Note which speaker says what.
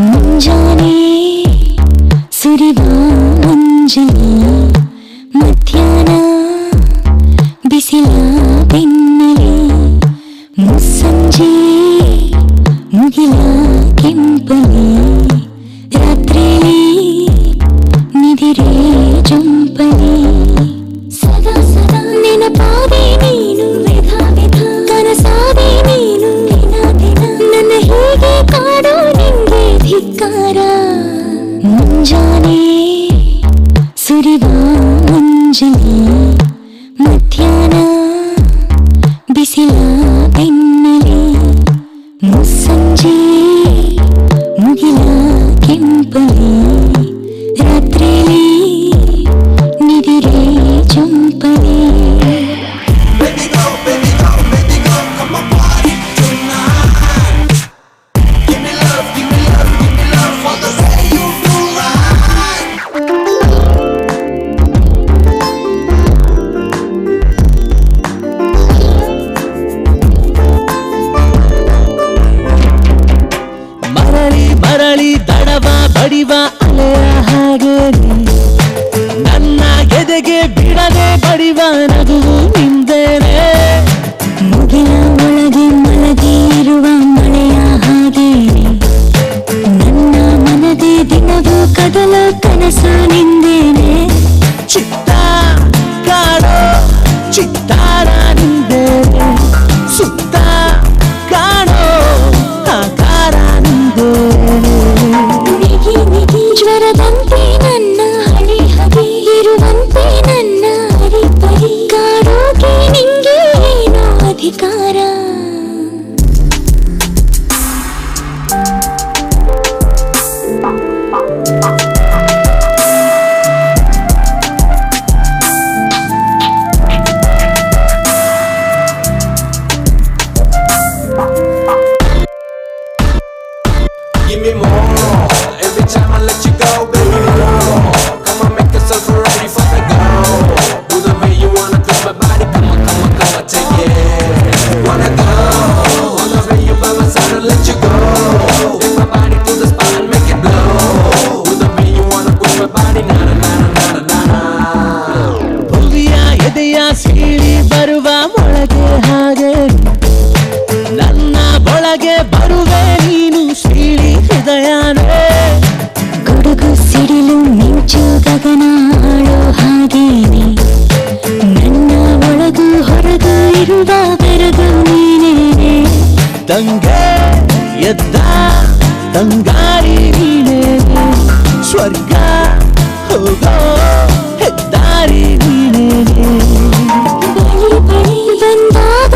Speaker 1: ಮುಂಜಾನೆ ಸುರಿವ ಮಂಜಲಿ ಮಧ್ಯಾಹ್ನ ಬಿಸಿಲ ಬೆನ್ನಲಿ ಮುಸ್ಸಂಜೆ ಮುಗಿಲ ಕೆಂಪಲಿ ರಾತ್ರಿಲಿ ನಿಧಿರೆ ಜಂಪಲಿ ಸದಾ ಸದಾ ನೆನಪಾದೆ ನೀನು ವಿಧ ವಿಧ ಕನಸಾದೆ ನೀನು ದಿನ ದಿನ ನನ್ನ ಹೀಗೆ ಕಾಡೋ ನಿಂಗೆ ಧಿಕ್ಕಾರ ಮುಂಜಾನೆ ಸುರಿವ ಮಂಜಲಿ ಮಧ್ಯಾಹ್ನ ಬಿಸಿಲ ಬೆನ್ನಲಿ ಮುಸ್ಸಂಜೆ ಮುಗಿಲ ಕೆಂಪಲಿ ರಾತ್ರಿಲಿ ನಿಧಿರೆ ಜಂಪಲಿ
Speaker 2: ಮರಳಿ ದಡವ ಬಡಿವ ಅಲೆಯ ಹಾಗೆ ನನ್ನ ಎದೆಗೆ ಬಿಡದೆ ಬಡಿವ ನಗುವು ನಿಂದೇನೆ
Speaker 1: ಮುಗಿಲ ಒಳಗೆ ಮಲಗಿರುವ ಮಳೆಯ ಹಾಗೆ ನನ್ನ ಮನದೇ ದಿನವೂ ಕದಲ ಕನಸು ನಿಂದೇನೆ
Speaker 2: ಚಿತ್ತ ಕಾಡೋ ಚಿತ್ತಾರ ನಿಂದೇನೆ ಸುತ್ತ ಕಾಣೋ ಆಕಾರ ನಿಂದೇನೆ
Speaker 1: ಜ್ವರದಂತೆ ನನ್ನ ಹಳಿ ಹದಿ ಇರುವಂತೆ ನನ್ನ ಹರಿಪರಿ ಕಾಡೋಕೆ ನಿಂಗೆ ಏನೋ ಅಧಿಕಾರ
Speaker 3: Give me more. Every time I let you go, baby, more. Come on, make yourself ready for the go. Do the way you wanna, grab my body. Come on, take it. Wanna go? On the way you by my side and let you go. Take my body to the spot and make it blow. Do the way you wanna, grab my body. Na na na na na na na.
Speaker 2: ಭುವಿಯ ಎದೆಯ ಸೀಳಿ ಬರುವ ಮೊಳಗೆ ಹಾಗೆ ನನ್ನ ಒಳಗೆ ಬರುವೆ ನೀನು ಸೀಳಿ ಹೃದಯನೇ
Speaker 1: ಗುಡುಗು ಸಿಡಿಲು ಮಿಂಚು ಗಗನ ಆಳೋ ಹಾಗೇನೆ ನನ್ನ ಒಳಗು ಹೊರಗು ಇರುವ ಬೆರಗು ನೀನೇನೆ
Speaker 2: ತಂಗೆ ಎದ್ದ ತಂಗಾರಿ ನೀನೇ ಸ್ವರ್ಗ ಹೋಗೋ ಹೆದ್ದಾರಿ ನೀನೇ
Speaker 1: ಬಳಿ ಬಳಿ ಬಂದಾಗ